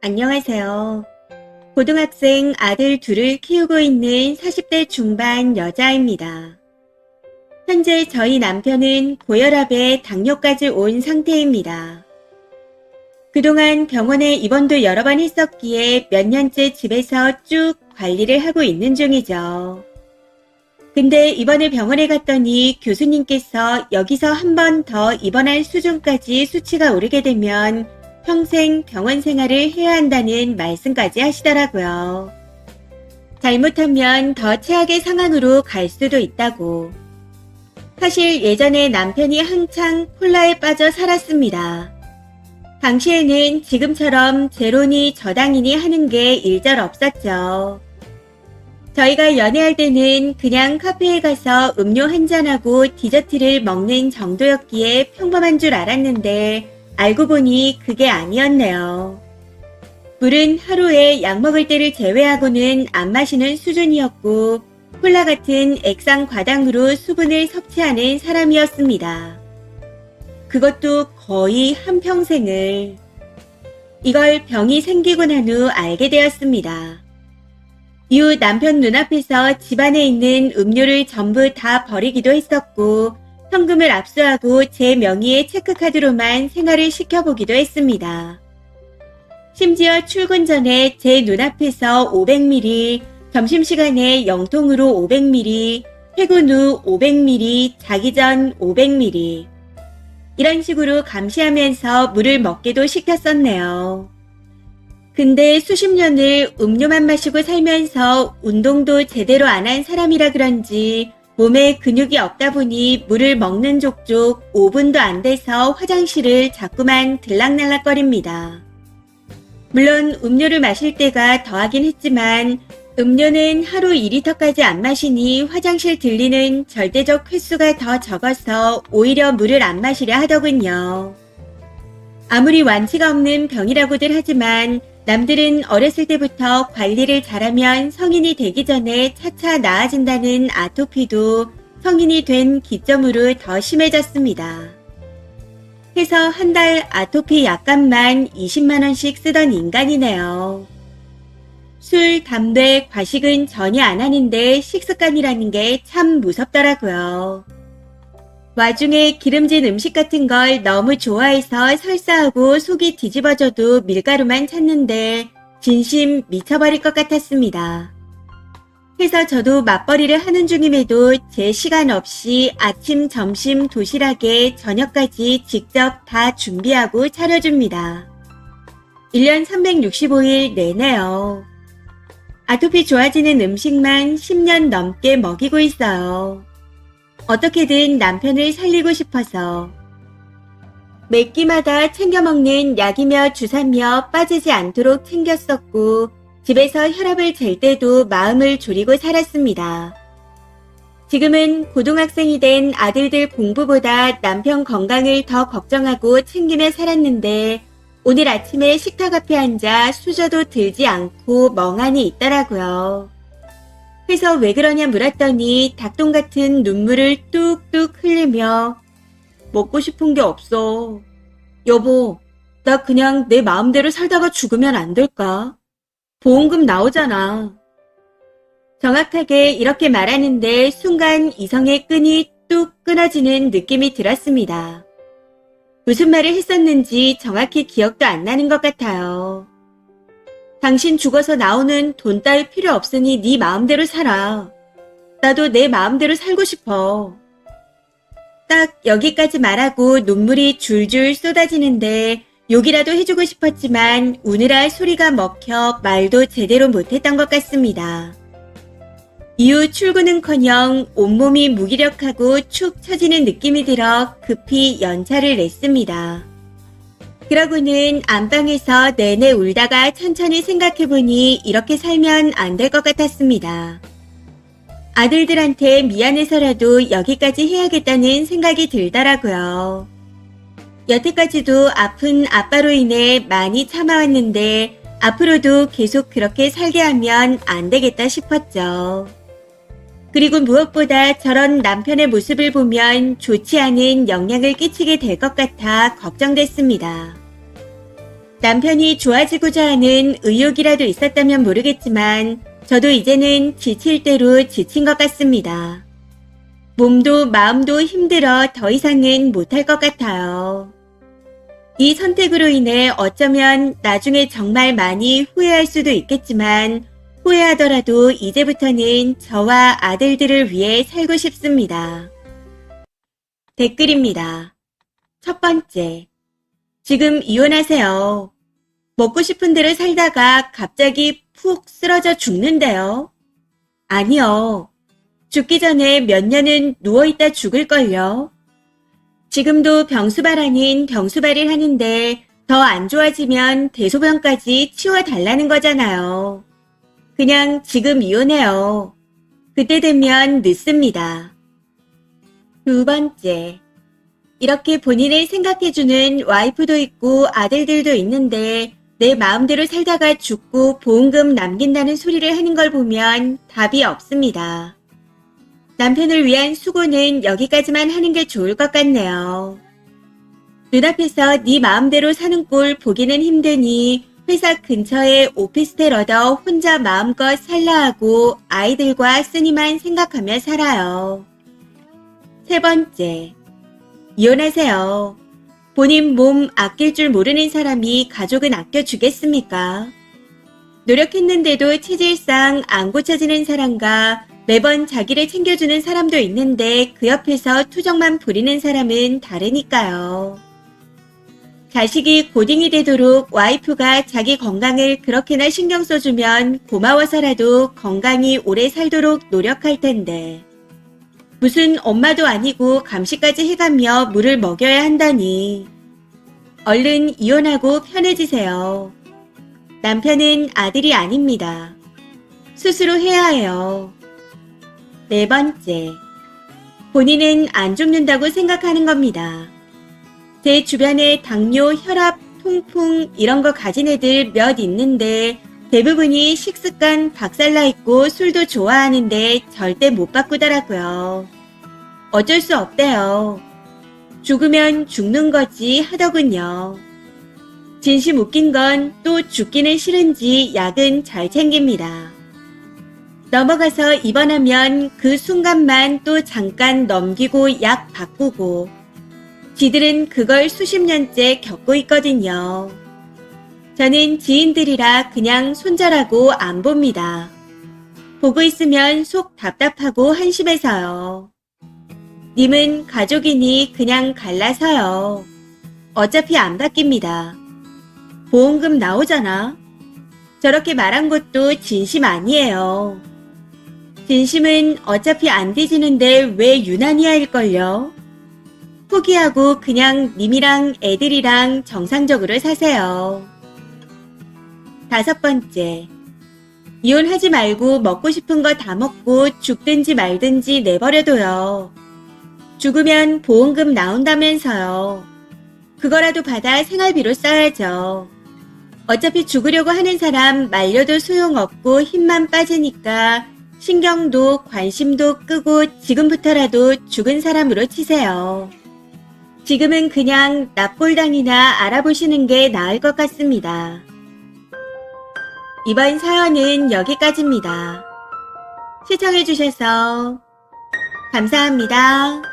안녕하세요. 고등학생 아들 둘을 키우고 있는 40대 중반 여자입니다. 현재 저희 남편은 고혈압에 당뇨까지 온 상태입니다. 그동안 병원에 입원도 여러 번 했었기에 몇 년째 집에서 쭉 관리를 하고 있는 중이죠. 근데 이번에 병원에 갔더니 교수님께서 여기서 한 번 더 입원할 수준까지 수치가 오르게 되면 평생 병원 생활을 해야 한다는 말씀까지 하시더라고요. 잘못하면 더 최악의 상황으로 갈 수도 있다고. 사실 예전에 남편이 한창 콜라에 빠져 살았습니다. 당시에는 지금처럼 제로니 저당이니 하는 게 일절 없었죠. 저희가 연애할 때는 그냥 카페에 가서 음료 한잔하고 디저트를 먹는 정도였기에 평범한 줄 알았는데 알고 보니 그게 아니었네요. 물은 하루에 약 먹을 때를 제외하고는 안 마시는 수준이었고 콜라 같은 액상 과당으로 수분을 섭취하는 사람이었습니다. 그것도 거의 한평생을. 이걸 병이 생기고 난 후 알게 되었습니다. 이후 남편 눈앞에서 집안에 있는 음료를 전부 다 버리기도 했었고 현금을 압수하고 제 명의의 체크카드로만 생활을 시켜보기도 했습니다. 심지어 출근 전에 제 눈앞에서 500ml, 점심시간에 영통으로 500ml, 퇴근 후 500ml, 자기 전 500ml. 이런 식으로 감시하면서 물을 먹게도 시켰었네요. 근데 수십 년을 음료만 마시고 살면서 운동도 제대로 안 한 사람이라 그런지 몸에 근육이 없다 보니 물을 먹는 족족 5분도 안 돼서 화장실을 자꾸만 들락날락거립니다. 물론 음료를 마실 때가 더하긴 했지만 음료는 하루 2리터까지 안 마시니 화장실 들리는 절대적 횟수가 더 적어서 오히려 물을 안 마시려 하더군요. 아무리 완치가 없는 병이라고들 하지만 남들은 어렸을 때부터 관리를 잘하면 성인이 되기 전에 차차 나아진다는 아토피도 성인이 된 기점으로 더 심해졌습니다. 해서 한 달 아토피 약값만 20만원씩 쓰던 인간이네요. 술, 담배, 과식은 전혀 안 하는데 식습관이라는 게 참 무섭더라고요. 와중에 기름진 음식 같은 걸 너무 좋아해서 설사하고 속이 뒤집어져도 밀가루만 찾는데 진심 미쳐버릴 것 같았습니다. 해서 저도 맞벌이를 하는 중임에도 제 시간 없이 아침, 점심, 도시락에 저녁까지 직접 다 준비하고 차려줍니다. 1년 365일 내내요. 아토피 좋아지는 음식만 10년 넘게 먹이고 있어요. 어떻게든 남편을 살리고 싶어서. 매 끼마다 챙겨 먹는 약이며 주사며 빠지지 않도록 챙겼었고 집에서 혈압을 잴 때도 마음을 졸이고 살았습니다. 지금은 고등학생이 된 아들들 공부보다 남편 건강을 더 걱정하고 챙기며 살았는데 오늘 아침에 식탁 앞에 앉아 수저도 들지 않고 멍하니 있더라고요. 그래서 왜 그러냐 물었더니 닭똥 같은 눈물을 뚝뚝 흘리며 먹고 싶은 게 없어. 여보, 나 그냥 내 마음대로 살다가 죽으면 안 될까? 보험금 나오잖아. 정확하게 이렇게 말하는데 순간 이성의 끈이 뚝 끊어지는 느낌이 들었습니다. 무슨 말을 했었는지 정확히 기억도 안 나는 것 같아요. 당신 죽어서 나오는 돈 따위 필요 없으니 네 마음대로 살아. 나도 내 마음대로 살고 싶어. 딱 여기까지 말하고 눈물이 줄줄 쏟아지는데 욕이라도 해주고 싶었지만 우느라 소리가 먹혀 말도 제대로 못했던 것 같습니다. 이후 출근은커녕 온몸이 무기력하고 축 처지는 느낌이 들어 급히 연차를 냈습니다. 그러고는 안방에서 내내 울다가 천천히 생각해보니 이렇게 살면 안 될 것 같았습니다. 아들들한테 미안해서라도 여기까지 해야겠다는 생각이 들더라고요. 여태까지도 아픈 아빠로 인해 많이 참아왔는데 앞으로도 계속 그렇게 살게 하면 안 되겠다 싶었죠. 그리고 무엇보다 저런 남편의 모습을 보면 좋지 않은 영향을 끼치게 될 것 같아 걱정됐습니다. 남편이 좋아지고자 하는 의욕이라도 있었다면 모르겠지만 저도 이제는 지칠 대로 지친 것 같습니다. 몸도 마음도 힘들어 더 이상은 못할 것 같아요. 이 선택으로 인해 어쩌면 나중에 정말 많이 후회할 수도 있겠지만 후회하더라도 이제부터는 저와 아들들을 위해 살고 싶습니다. 댓글입니다. 첫 번째, 지금 이혼하세요. 먹고 싶은 대로 살다가 갑자기 푹 쓰러져 죽는데요. 아니요. 죽기 전에 몇 년은 누워있다 죽을걸요. 지금도 병수발 아닌 병수발을 하는데 더 안 좋아지면 대소변까지 치워달라는 거잖아요. 그냥 지금 이혼해요. 그때 되면 늦습니다. 두 번째, 이렇게 본인을 생각해주는 와이프도 있고 아들들도 있는데 내 마음대로 살다가 죽고 보험금 남긴다는 소리를 하는 걸 보면 답이 없습니다. 남편을 위한 수고는 여기까지만 하는 게 좋을 것 같네요. 눈앞에서 네 마음대로 사는 꼴 보기는 힘드니 회사 근처에 오피스텔 얻어 혼자 마음껏 살라 하고 아이들과 쓰니만 생각하며 살아요. 세 번째, 이혼하세요. 본인 몸 아낄 줄 모르는 사람이 가족은 아껴주겠습니까? 노력했는데도 체질상 안 고쳐지는 사람과 매번 자기를 챙겨주는 사람도 있는데 그 옆에서 투정만 부리는 사람은 다르니까요. 자식이 고딩이 되도록 와이프가 자기 건강을 그렇게나 신경 써주면 고마워서라도 건강히 오래 살도록 노력할 텐데 무슨 엄마도 아니고 감시까지 해가며 물을 먹여야 한다니. 얼른 이혼하고 편해지세요. 남편은 아들이 아닙니다. 스스로 해야 해요. 네 번째, 본인은 안 죽는다고 생각하는 겁니다. 제 주변에 당뇨, 혈압, 통풍 이런 거 가진 애들 몇 있는데 대부분이 식습관 박살나 있고 술도 좋아하는데 절대 못 바꾸더라고요. 어쩔 수 없대요. 죽으면 죽는 거지 하더군요. 진심 웃긴 건 또 죽기는 싫은지 약은 잘 챙깁니다. 넘어가서 입원하면 그 순간만 또 잠깐 넘기고 약 바꾸고 지들은 그걸 수십 년째 겪고 있거든요. 저는 지인들이라 그냥 손절하고 안 봅니다. 보고 있으면 속 답답하고 한심해서요. 님은 가족이니 그냥 갈라서요. 어차피 안 바뀝니다. 보험금 나오잖아. 저렇게 말한 것도 진심 아니에요. 진심은 어차피 안 뒤지는데 왜 유난히 할걸요? 포기하고 그냥 님이랑 애들이랑 정상적으로 사세요. 다섯 번째, 이혼하지 말고 먹고 싶은 거 다 먹고 죽든지 말든지 내버려둬요. 죽으면 보험금 나온다면서요. 그거라도 받아 생활비로 써야죠. 어차피 죽으려고 하는 사람 말려도 소용없고 힘만 빠지니까 신경도 관심도 끄고 지금부터라도 죽은 사람으로 치세요. 지금은 그냥 납골당이나 알아보시는 게 나을 것 같습니다. 이번 사연은 여기까지입니다. 시청해주셔서 감사합니다.